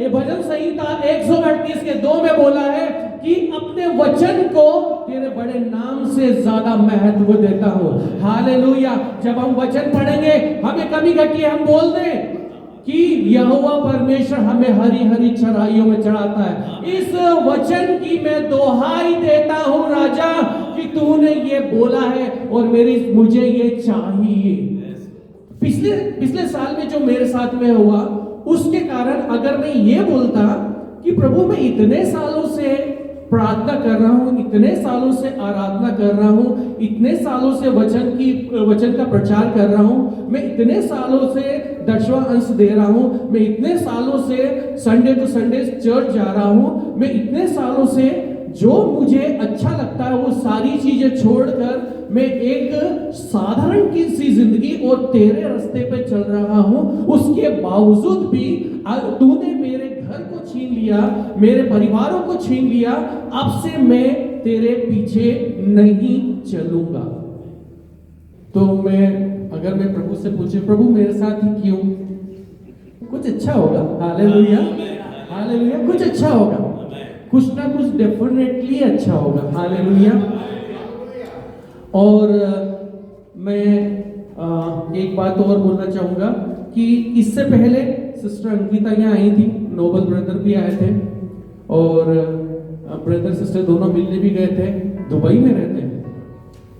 ये भजन संहिता 138 के 2 में बोला है कि अपने वचन को तेरे बड़े नाम से ज्यादा महत्व देता हूं। हालेलुया। जब हम वचन पढ़ेंगे, हमें कभी घटी हम बोल दें कि यहोवा परमेश्वर हमें हरी हरी चराइयों में चढ़ाता है। इस वचन की मैं दोहाई देता हूं राजा कि तूने ये बोला है और मुझे ये चाहिए। पिछले साल में जो मेरे साथ में हुआ, उसके कारण अगर मैं ये बोलता कि प्रभु मैं इतने सालों से प्रार्थना कर रहा हूं, इतने सालों से आराधना कर रहा हूं, इतने सालों से वचन का प्रचार कर रहा हूं, मैं इतने सालों से 10वां अंश दे रहा हूं, मैं इतने सालों से संडे टू संडे चर्च जा रहा हूं, मैं इतने सालों से जो मुझे अच्छा लगता है वो सारी चीजें छोड़कर मैं एक साधारण सी जिंदगी और तेरे रास्ते पे चल रहा हूं, उसके बावजूद भी तूने मेरे घर को छीन लिया, मेरे परिवारों को छीन लिया, अब से मैं तेरे पीछे नहीं चलूंगा। तो अगर मैं प्रभु से पूछूं, प्रभु मेरे साथ ही क्यों? कुछ अच्छा होगा। Hallelujah, hallelujah. कुछ अच्छा होगा, कुछ ना कुछ डेफिनेटली अच्छा होगा। हालेलुया। और मैं एक बात और बोलना चाहूंगा कि इससे पहले सिस्टर अंकिता यहाँ आई थी, नोबल ब्रदर भी आए थे और ब्रदर सिस्टर दोनों मिलने भी गए थे। दुबई में रहते हैं,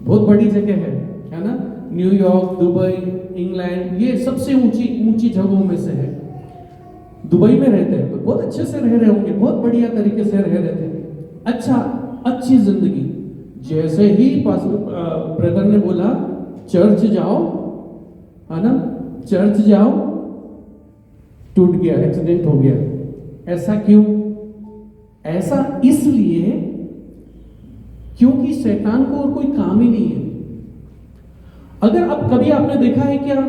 बहुत बड़ी जगह है ना। न्यूयॉर्क, दुबई, इंग्लैंड, ये सबसे ऊंची जगहों में से है। दुबई में रहते हैं तो बहुत अच्छे से रह रहे होंगे, बहुत बढ़िया तरीके से रह रहे थे, अच्छी जिंदगी। जैसे ही ब्रदर ने बोला चर्च जाओ, है ना, चर्च जाओ, टूट गया, एक्सीडेंट हो गया। ऐसा क्यों? ऐसा इसलिए क्योंकि शैतान को और कोई काम ही नहीं है। अगर अब कभी आपने देखा है क्या,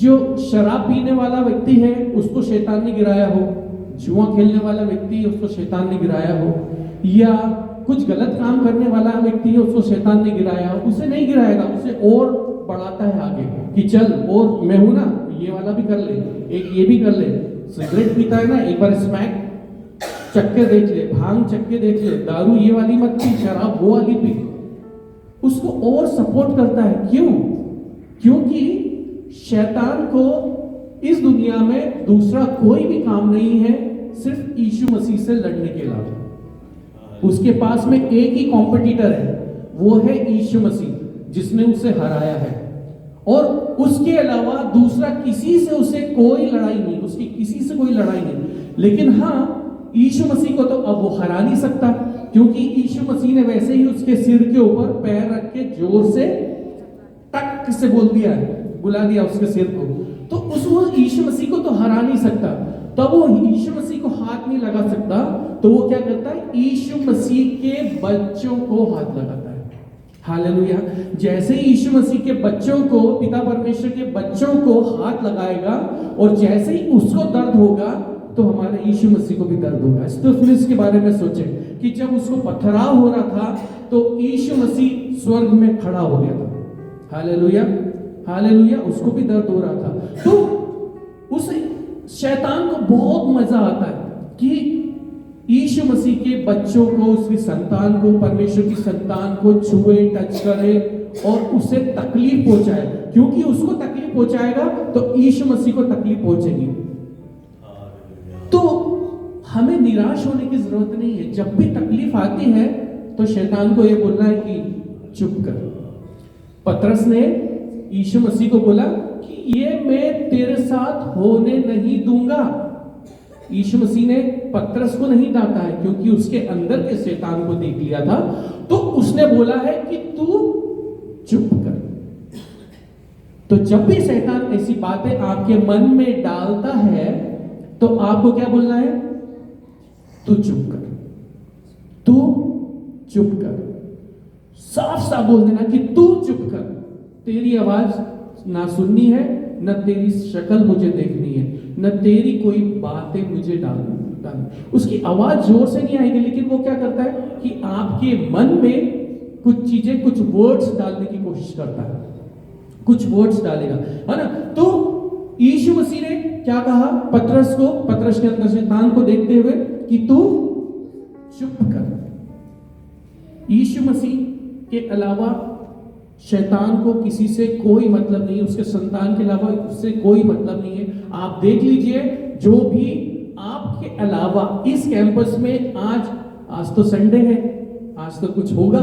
जो शराब पीने वाला व्यक्ति है उसको शैतान ने गिराया हो, जुआ खेलने वाला व्यक्ति है उसको शैतान ने गिराया हो, या कुछ गलत काम करने वाला व्यक्ति है उसको शैतान ने गिराया हो, उसे नहीं गिराएगा, उसे और बढ़ाता है आगे कि चल और मैं हूं ना, ये वाला भी कर ले, एक ये भी कर ले। सिगरेट पीता है ना, एक बार स्मैक चक्के देख ले, भांग चक्के देख ले, दारू ये वाली मत पी, शराब वो वाली पी, उसको और सपोर्ट करता है। क्यों? क्योंकि शैतान को इस दुनिया में दूसरा कोई भी काम नहीं है सिर्फ यीशु मसीह से लड़ने के अलावा। उसके पास में एक ही कॉम्पिटिटर है, वो है यीशु मसीह, जिसने उसे हराया है, और उसके अलावा दूसरा किसी से उसे कोई लड़ाई नहीं, उसकी किसी से कोई लड़ाई नहीं। लेकिन हाँ, यीशु मसीह को तो अब वो हरा नहीं सकता, क्योंकि यीशु मसीह ने वैसे ही उसके सिर के ऊपर पैर रख के जोर से टक से बोल दिया है, बुला दिया उसके सिर को। तो उस यीशु मसीह को तो हरा नहीं सकता, तब वो यीशु मसीह को हाथ नहीं लगा सकता, तो वो क्या करता है? यीशु मसीह के बच्चों को हाथ लगाता है। हालेलुया। जैसे ही यीशु मसीह के बच्चों को, पिता परमेश्वर के बच्चों को हाथ लगाएगा और जैसे ही उसको दर्द होगा तो हमारे यीशु मसीह को भी दर्द होगा। स्तिफनुस के बारे में सोचें कि जब उसको पथराव हो रहा था तो यीशु मसीह स्वर्ग में खड़ा हो गया था। Hallelujah, hallelujah. उसको भी दर्द हो रहा था। तो उस शैतान को बहुत मजा आता है कि यीशु मसीह के बच्चों को, उसकी संतान को, परमेश्वर की संतान को छुए, टच करे और उसे तकलीफ पहुंचाए, क्योंकि उसको तकलीफ पहुंचाएगा तो यीशु मसीह को तकलीफ पहुंचेगी। तो हमें निराश होने की जरूरत नहीं है। जब भी तकलीफ आती है तो शैतान को यह बोलना है कि चुप कर। पतरस ने यीशु मसीह को बोला कि ये मैं तेरे साथ होने नहीं दूंगा। यीशु मसीह ने पतरस को नहीं डांटा है, क्योंकि उसके अंदर के शैतान को देख लिया था, तो उसने बोला है कि तू चुप कर। तो जब भी शैतान ऐसी बातें आपके मन में डालता है तो आपको क्या बोलना है? तू चुप कर, तू चुप कर। साफ साफ बोल देना कि तू चुप कर, तेरी आवाज ना सुननी है, न तेरी शक्ल मुझे देखनी है, न तेरी कोई बातें मुझे डालनी। उसकी आवाज जोर से नहीं आएगी, लेकिन वो क्या करता है कि आपके मन में कुछ चीजें, कुछ वर्ड्स डालने की कोशिश करता है, कुछ वर्ड्स डालेगा, है ना। तो यीशु मसीह ने क्या कहा पतरस के अंदर शैतान को देखते हुए कि तू चुप कर। यीशु मसीह के अलावा शैतान को किसी से कोई मतलब नहीं है, उसके संतान के अलावा उससे कोई मतलब नहीं है। आप देख लीजिए, जो भी आपके अलावा इस कैंपस में आज तो संडे है, आज तो कुछ होगा,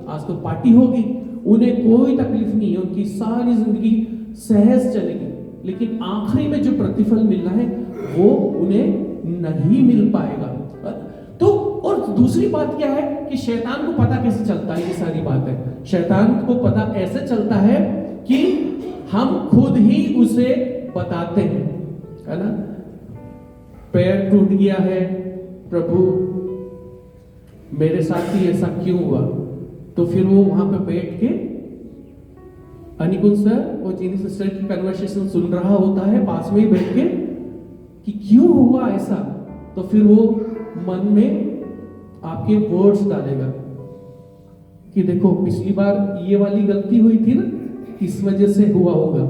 आज तो पार्टी होगी, उन्हें कोई तकलीफ नहीं है, उनकी सारी जिंदगी सहज चलेगी, लेकिन आखिरी में जो प्रतिफल मिलना है वो उन्हें नहीं मिल पाएगा। तो और दूसरी बात क्या है कि शैतान को पता कैसे चलता है, ये सारी बात है, शैतान को पता ऐसे चलता है कि हम खुद ही उसे बताते हैं, है ना। पैर टूट गया है, प्रभु मेरे साथ ही ऐसा क्यों हुआ, तो फिर वो वहां पे बैठ के अनिकुल सर और चीनी सिस्टर की कन्वर्सेशन सुन रहा होता है पास में ही बैठ के कि क्यों हुआ ऐसा, तो फिर वो मन में आपके वर्ड्स डालेगा कि देखो पिछली बार ये वाली गलती हुई थी ना, इस वजह से हुआ होगा।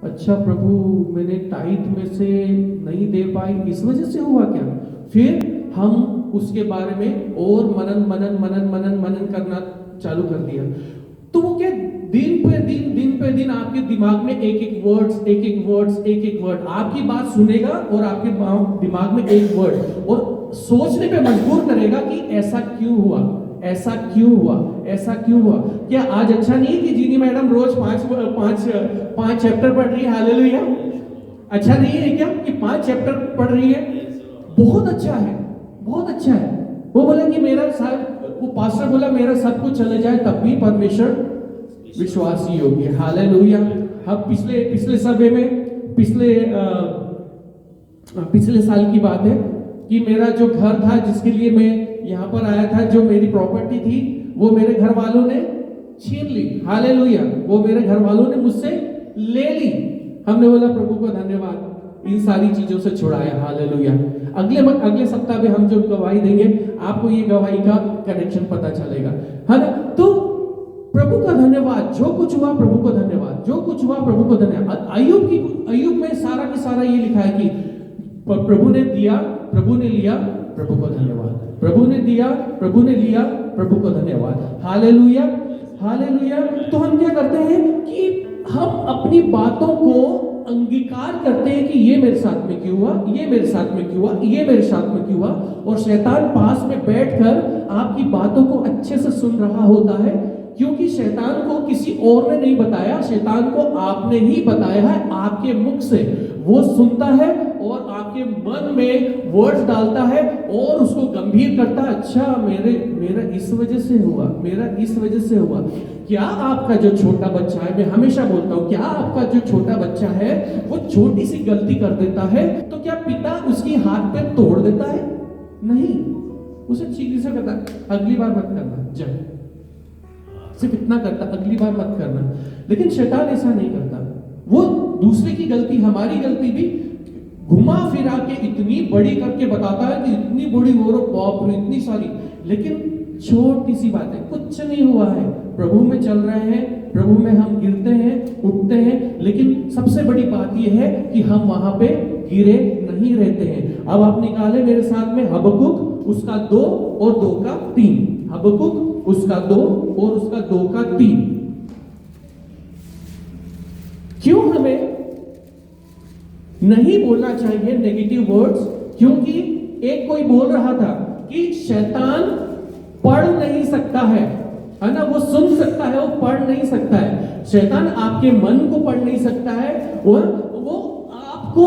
अच्छा प्रभु मैंने टाइट में से नहीं दे पाई, इस वजह से हुआ क्या। फिर हम उसके बारे में और मनन करना चालू कर दिया। तो वो क्या दिन पे दिन आपके दिमाग में एक एक वर्ड आपकी बात सुनेगा और आपके दिमाग में एक वर्ड और सोचने पे मजबूर करेगा कि ऐसा क्यों हुआ। क्या आज अच्छा नहीं है कि जीनी मैडम रोज पांच चैप्टर पढ़ रही है, हालेलुया। अच्छा नहीं है क्या कि 5 चैप्टर पढ़ रही है, बहुत अच्छा है। वो बोला कि वो पास्टर बोला मेरा सब कुछ चले जाए तब भी परमेश्वर विश्वासी होगी, हालेलुया। अब पिछले सर्वे में पिछले साल की बात है कि मेरा जो घर था जिसके लिए मैं यहाँ पर आया था, जो मेरी प्रॉपर्टी थी वो मेरे घर वालों ने छीन ली, हालेलुया। वो मेरे घर वालों ने मुझसे ले ली। हमने बोला प्रभु को धन्यवाद, इन सारी चीजों से छुड़ाया, हालेलुया। अगले सप्ताह में हम जो गवाही देंगे आपको ये गवाही का कनेक्शन पता चलेगा, है ना। तो प्रभु का धन्यवाद, जो कुछ हुआ प्रभु को धन्यवाद, जो कुछ हुआ प्रभु को धन्यवाद। अय्यूब में सारा के सारा ये लिखा है कि प्रभु ने दिया, प्रभु ने लिया, प्रभु को धन्यवाद। प्रभु ने दिया, प्रभु ने लिया, प्रभु को धन्यवाद, हालेलुया। तो हम क्या करते हैं कि हम अपनी बातों को अंगीकार करते हैं कि ये मेरे साथ में क्यों हुआ, ये मेरे साथ में क्यों हुआ, ये मेरे साथ में क्यों हुआ, और शैतान पास में बैठकर आपकी बातों को अच्छे से सुन रहा होता है, क्योंकि शैतान को किसी और ने नहीं बताया, शैतान को आपने ही बताया है आपके मुख से। वो सुनता है और आपके मन में वर्ड्स डालता है और उसको गंभीर करता है। अच्छा मेरा इस वजह से हुआ, मेरा इस वजह से हुआ। क्या आपका जो छोटा बच्चा है, मैं हमेशा बोलता हूं, क्या आपका जो छोटा बच्चा है वो छोटी सी गलती कर देता है तो क्या पिता उसकी हाथ पे तोड़ देता है? नहीं, उसे चीनी से कहता अगली बार मत करना, जब सिर्फ इतना करता, अगली बार मत करना। लेकिन शैतान ऐसा नहीं करता, वो दूसरे की गलती, हमारी गलती भी घुमा फिरा के इतनी बड़ी करके बताता है कि इतनी बड़ी हो रही, बाप रे इतनी सारी, लेकिन छोटी सी बात है, कुछ नहीं हुआ है। प्रभु में चल रहे हैं, प्रभु में हम गिरते हैं, उठते हैं, लेकिन सबसे बड़ी बात यह है कि हम वहां पे गिरे नहीं रहते हैं। अब आप निकाले मेरे साथ में हबक्कुक उसका 2 और 2 का 3, हबक्कुक उसका 2 और उसका 2 का 3। क्यों हमें नहीं बोलना चाहिए नेगेटिव वर्ड्स? क्योंकि एक कोई बोल रहा था कि शैतान पढ़ नहीं सकता है ना, वो सुन सकता है, वो पढ़ नहीं सकता है। शैतान आपके मन को पढ़ नहीं सकता है, वो आपको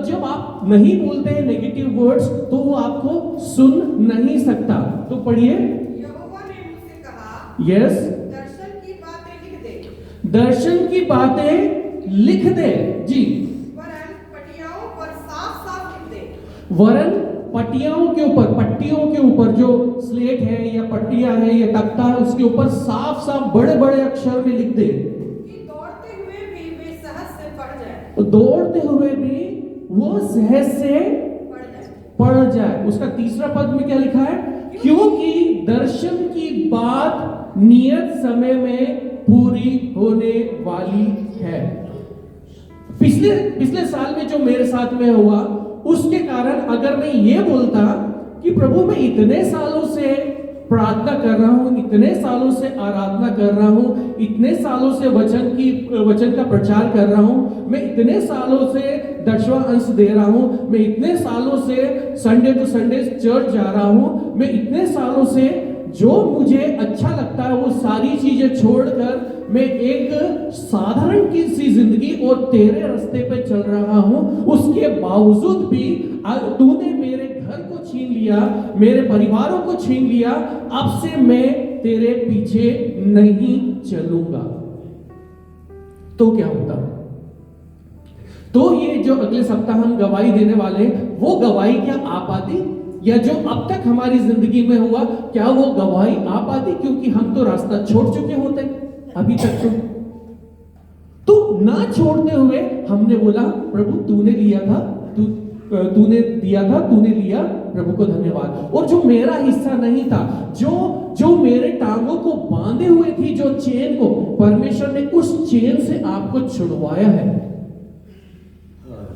जब आप नहीं बोलते हैं नेगेटिव वर्ड्स तो वो आपको सुन नहीं सकता। तो पढ़िए, यहोवा ने मुझसे कहा, यस, दर्शन की बातें लिख दे, दर्शन की बातें लिख दे जी, वरन पटियाओं पर साफ साफ लिख दे, वरन पट्टियों के ऊपर जो स्लेट है या पट्टियां है या तख्ता है उसके ऊपर साफ साफ बड़े बड़े अक्षर में लिख दे कि दौड़ते हुए भी वे सहज से पढ़ जाए, दौड़ते हुए भी वो सहज से पढ़ जाए। उसका तीसरा पद में क्या लिखा है? क्योंकि दर्शन की बात नियत समय में पूरी होने वाली है। पिछले साल में जो मेरे साथ में हुआ, उसके कारण अगर मैं ये बोलता कि प्रभु मैं इतने सालों से प्रार्थना कर रहा हूं, इतने सालों से आराधना कर रहा हूं, इतने सालों से वचन का प्रचार कर रहा हूं, मैं इतने सालों से दशवां अंश दे रहा हूं, मैं इतने सालों से संडे टू संडे चर्च जा रहा हूं, मैं इतने सालों से जो मुझे अच्छा लगता है वो सारी चीजें छोड़कर मैं एक साधारण की सी जिंदगी और तेरे रास्ते पे चल रहा हूं, उसके बावजूद भी तूने मेरे घर को छीन लिया, मेरे परिवारों को छीन लिया, अब से मैं तेरे पीछे नहीं चलूंगा। तो क्या होता? तो ये जो अगले सप्ताह हम गवाही देने वाले, वो गवाही क्या आ पाती? या जो अब तक हमारी जिंदगी में हुआ, क्या वो गवाही आ पाती? क्योंकि हम तो रास्ता छोड़ चुके होते अभी तक। तो ना छोड़ते हुए हमने बोला प्रभु तूने लिया था, तूने दिया था, तूने लिया, प्रभु को धन्यवाद। और जो मेरा हिस्सा नहीं था, जो मेरे टांगों को बांधे हुए थी, जो चेन को, परमेश्वर ने उस चेन से आपको छुड़वाया है।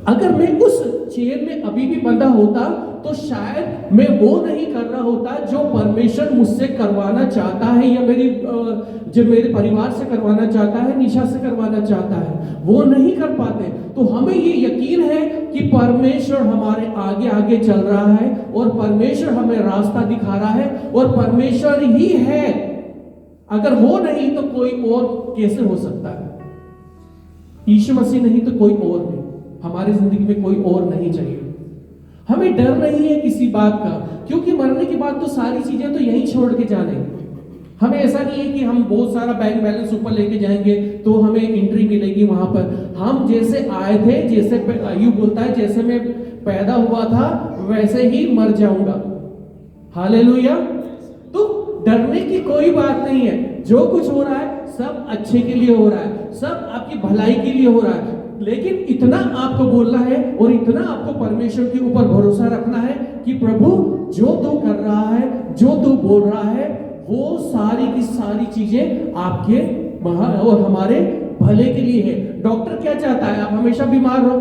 अगर मैं उस चेन में अभी भी बंधा होता तो शायद मैं वो नहीं कर रहा होता जो परमेश्वर मुझसे करवाना चाहता है, या जो मेरे परिवार से करवाना चाहता है, निशा से करवाना चाहता है, वो नहीं कर पाते। तो हमें ये यकीन है कि परमेश्वर हमारे आगे आगे चल रहा है और परमेश्वर हमें रास्ता दिखा रहा है, और परमेश्वर ही है। अगर वो नहीं तो कोई और कैसे हो सकता है? यीशु मसीह नहीं तो कोई और नहीं, हमारी जिंदगी में कोई और नहीं चाहिए। हमें डर नहीं है किसी बात का, क्योंकि मरने के बाद तो सारी चीजें तो यहीं छोड़ के जाने। हमें ऐसा नहीं है कि हम बहुत सारा बैंक बैलेंस ऊपर लेके जाएंगे तो हमें एंट्री मिलेगी वहां पर। हम जैसे आए थे, जैसे अय्यूब बोलता है, जैसे मैं पैदा हुआ था वैसे ही मर जाऊंगा। हालेलुया। तो डरने की कोई बात नहीं है। जो कुछ हो रहा है सब अच्छे के लिए हो रहा है, सब आपकी भलाई के लिए हो रहा है। लेकिन इतना आपको बोलना है और इतना आपको परमेश्वर के ऊपर भरोसा रखना है कि प्रभु जो तू कर रहा है, जो तू बोल रहा है, वो सारी की सारी चीजें आपके और हमारे भले के लिए है। डॉक्टर क्या चाहता है? आप हमेशा बीमार रहो।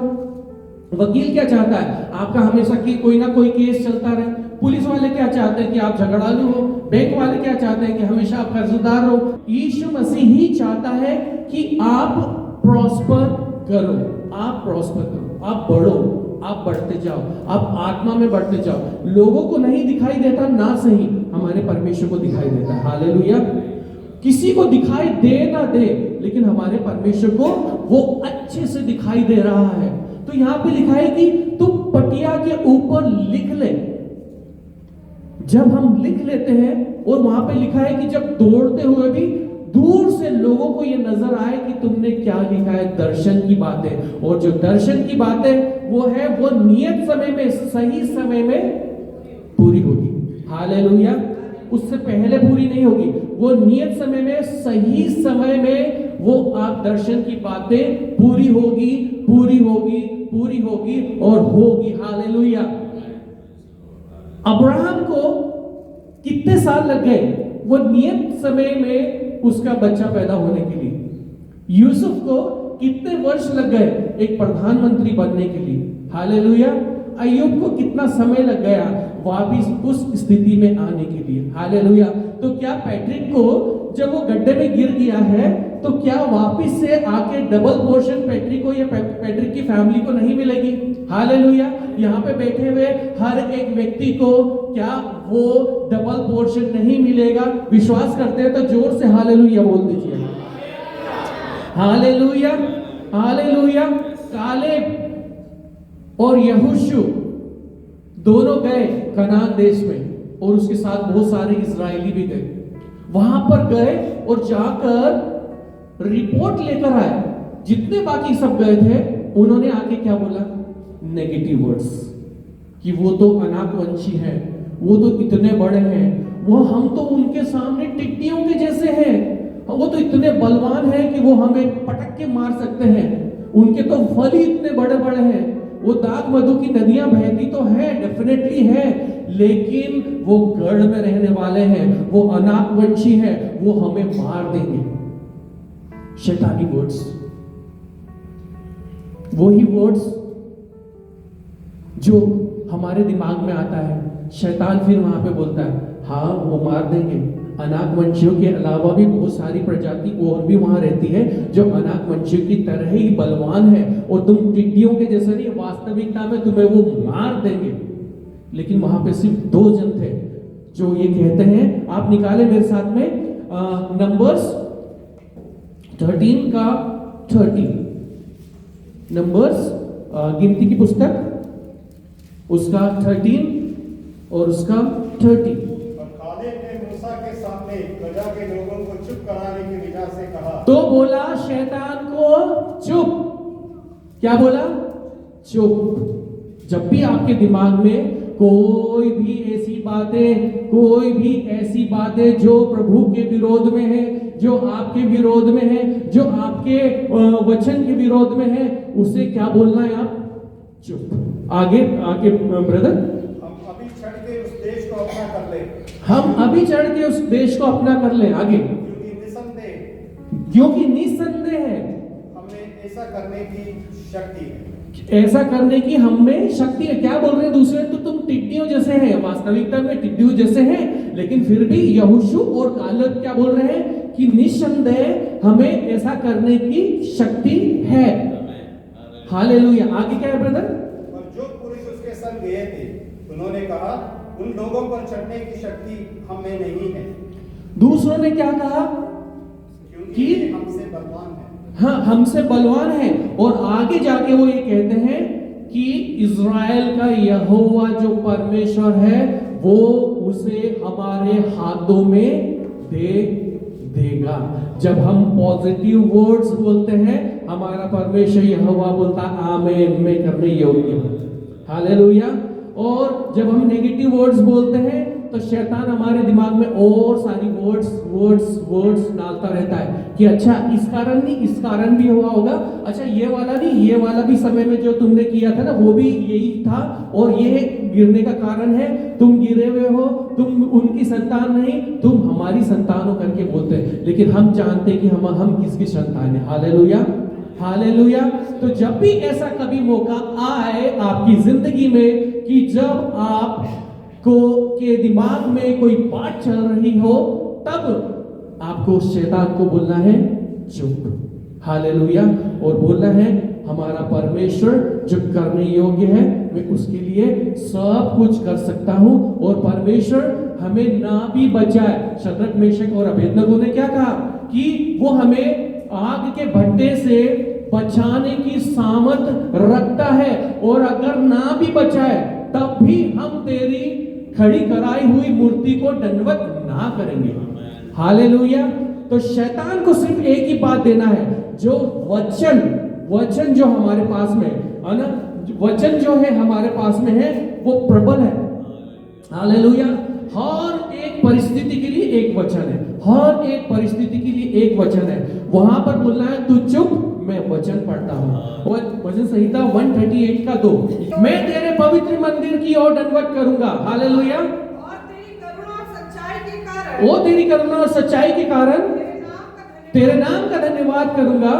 वकील क्या चाहता है? आपका हमेशा की कोई ना कोई केस चलता रहे। पुलिस वाले क्या चाहते हैं? कि आप झगड़ालू हो। बैंक वाले क्या चाहते हैं? कि हमेशा आप कर्जदार हो। यीशु मसीह ही चाहता है कि आप प्रॉस्पर करो, आप प्रॉस्पर करो, आप बढ़ो, आप बढ़ते जाओ, आप आत्मा में बढ़ते जाओ। लोगों को नहीं दिखाई देता ना सही, हमारे परमेश्वर को दिखाई देता है। हालेलुया। किसी को दिखाई दे ना दे, लेकिन हमारे परमेश्वर को वो अच्छे से दिखाई दे रहा है। तो यहां पे लिखा है कि तुम पटिया के ऊपर लिख ले। जब हम लिख लेते हैं, और वहां पे लिखा है कि जब दौड़ते हुए भी दूर से लोगों को ये नजर आए कि तुमने क्या लिखा है, दर्शन की बातें। और जो दर्शन की बातें वो है, वो नियत समय में, सही समय में पूरी होगी। हालेलुया। उससे पहले पूरी नहीं होगी, वो नियत समय में, सही समय में वो आप दर्शन की बातें पूरी होगी, पूरी होगी, पूरी होगी और होगी। हालेलुया। अब्राहम को कितने साल लग गए वो नियत समय में उसका बच्चा पैदा होने के लिए? यूसुफ को कितने वर्ष लग गए एक प्रधानमंत्री बनने के लिए? हालेलुया। अय्यूब को कितना समय लग गया वापिस उस स्थिति में आने के लिए? हालेलुया। तो क्या पैट्रिक को जब वो गड्ढे में गिर गया है तो क्या वापिस से आके डबल पोर्शन पैट्रिक को या पैट्रिक की फैमिली को नहीं मिलेगी? हालेलुया। यहाँ पे बैठे हुए हर एक व्यक्ति को क्या वो डबल पोर्शन नहीं मिलेगा? विश्वास करते हैं तो जोर से हालेलुया बोल दीजिए। Hallelujah, hallelujah. कालेब और यहोशू दोनों गए कनान देश में, और उसके साथ बहुत सारे इजरायली भी गए। वहां पर गए और जाकर रिपोर्ट लेकर आए। जितने बाकी सब गए थे उन्होंने आके क्या बोला? नेगेटिव वर्ड्स, कि वो तो अनाकवंशी है, वो तो इतने बड़े हैं, वो हम तो उनके सामने टिड्डियों के जैसे हैं, वो तो इतने बलवान हैं कि वो हमें पटक के मार सकते हैं, उनके तो फल ही इतने बड़े बड़े हैं, वो दाग मधु की नदियां बहती तो है, डेफिनेटली है, लेकिन वो गढ़ में रहने वाले हैं, वो अनाकवंशी है, वो हमें मार देंगे। शैतानी वर्ड्स। वही वर्ड्स जो हमारे दिमाग में आता है, शैतान फिर वहां पे बोलता है हाँ वो मार देंगे। अनाकवंशियों के अलावा भी बहुत सारी प्रजाति और भी वहां रहती है जो अनाकवंशियों की तरह ही बलवान है, और तुम टिड्डियों के जैसे नहीं, वास्तविकता में तुम्हें वो मार देंगे। लेकिन वहां पे सिर्फ 2 जन थे जो ये कहते हैं। आप निकाले मेरे साथ में नंबर्स 13 का 30, नंबर्स गिनती की पुस्तक उसका 13 और उसका 30। और कालेब ने मूसा के सामने प्रजा के लोगों को चुप कराने की वजह से कहा, तो बोला शैतान को चुप। क्या बोला? चुप। जब भी आपके दिमाग में कोई भी ऐसी बातें जो प्रभु के विरोध में है, जो आपके विरोध में है, जो आपके वचन के विरोध में है, उसे क्या बोलना है आप? चुप। आगे ब्रदर, हम अभी चढ़ के उस देश को अपना कर ले, हम अभी चढ़ के उस देश को अपना कर ले। आगे, क्योंकि निसंदेह है हमें ऐसा करने की शक्ति है। ऐसा करने की हमें शक्ति है। क्या बोल रहे हैं दूसरे? तो तुम टिड्डियों जैसे हैं, वास्तविकता में टिड्डियों जैसे हैं, लेकिन फिर भी यहोशू और कालेब क्या बोल रहे हैं कि निसंदेह हमें ऐसा करने की शक्ति है। हालेलुया। आगे क्या है ब्रदर? और जो पुरुष उसके संग गए थे उन्होंने कहा, उन लोगों पर चढ़ने की शक्ति हमें नहीं है। दूसरों ने क्या कहा? क्योंकि ये हमसे बलवान है। हाँ, हमसे बलवान है। और आगे जाके वो ये कहते हैं कि इज़राइल का यहोवा जो परमेश्वर है वो उसे हमारे हाथों में दे देगा। जब हम पॉजिटिव वर्ड्स बोलते हैं, हमारा परमेश्वर यहोवा बोलता आमीन, मैं करने योग्य हूं। हालेलुया। और जब हम नेगेटिव वर्ड्स बोलते हैं तो शैतान हमारे दिमाग में और सारी वर्ड्स डालता रहता है कि अच्छा इस कारण नहीं, इस कारण भी हुआ होगा, अच्छा ये वाला नहीं, ये वाला भी समय में जो तुमने किया था ना वो भी यही था, और ये गिरने का कारण है, तुम गिरे हुए हो, तुम उनकी संतान नहीं, तुम हमारी संतान हो करके बोलते हैं। लेकिन हम जानते हैं कि हम किसकी संतान है। Hallelujah, hallelujah. तो जब भी ऐसा कभी मौका आए आपकी जिंदगी में कि जब आप के दिमाग में कोई बात चल रही हो, तब आपको शैतान को बोलना है चुप। हालेलुया। और बोलना है हमारा परमेश्वर जो करने योग्य है, मैं उसके लिए सब कुछ कर सकता हूं, और परमेश्वर हमें ना भी बचाए। शद्रक, मेशक और अबेदनगो ने क्या कहा कि वो हमें आग के भट्टे से बचाने की सामर्थ रखता है, और अगर ना भी बचाए तब भी हम तेरी खड़ी कराई हुई मूर्ति को दंडवत ना करेंगे। हालेलुया। तो शैतान को सिर्फ एक ही बात देना है, जो वचन जो हमारे पास में है ना, वचन जो है हमारे पास में है वो प्रबल है। हालेलुया। हर एक परिस्थिति के लिए एक वचन है, हर एक परिस्थिति के लिए एक वचन है। वहां पर बोलना है तू चुप, मैं वचन पढ़ता हूं। और वचन संहिता 138 का 2, मैं तेरे पवित्र मंदिर की ओर दंडवत करूंगा। हालेलुया। और तेरी करुणा और सच्चाई के कारण, वो तेरी करुणा और सच्चाई के कारण तेरे नाम का धन्यवाद करूंगा,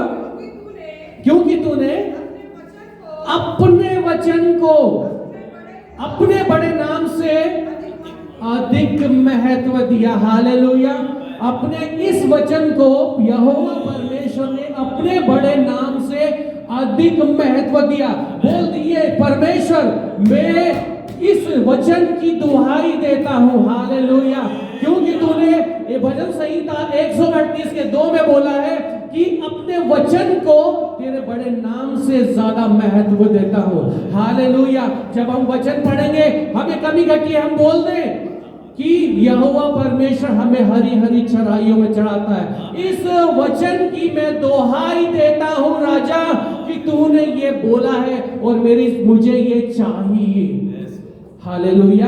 क्योंकि तूने अपने वचन को अपने बड़े नाम से अधिक महत्व दिया। हालेलुया। अपने इस वचन को यहोवा परमेश्वर ने अपने बड़े नाम से अधिक महत्व दिया। बोल दिए परमेश्वर, मैं इस वचन की दुहाई देता हूं। हालेलुया। क्योंकि तूने ये भजन संहिता 138 के 2 में बोला है कि अपने वचन को तेरे बड़े नाम से ज्यादा महत्व देता हूं। हालेलुया। जब हम वचन पढ़ेंगे, हमें कभी घटी हम बोल दें कि यहोवा परमेश्वर हमें हरी हरी चराइयों में चढ़ाता है। इस वचन की मैं दोहाई देता हूं राजा कि तूने ये बोला है और मुझे ये चाहिए। हालेलुया।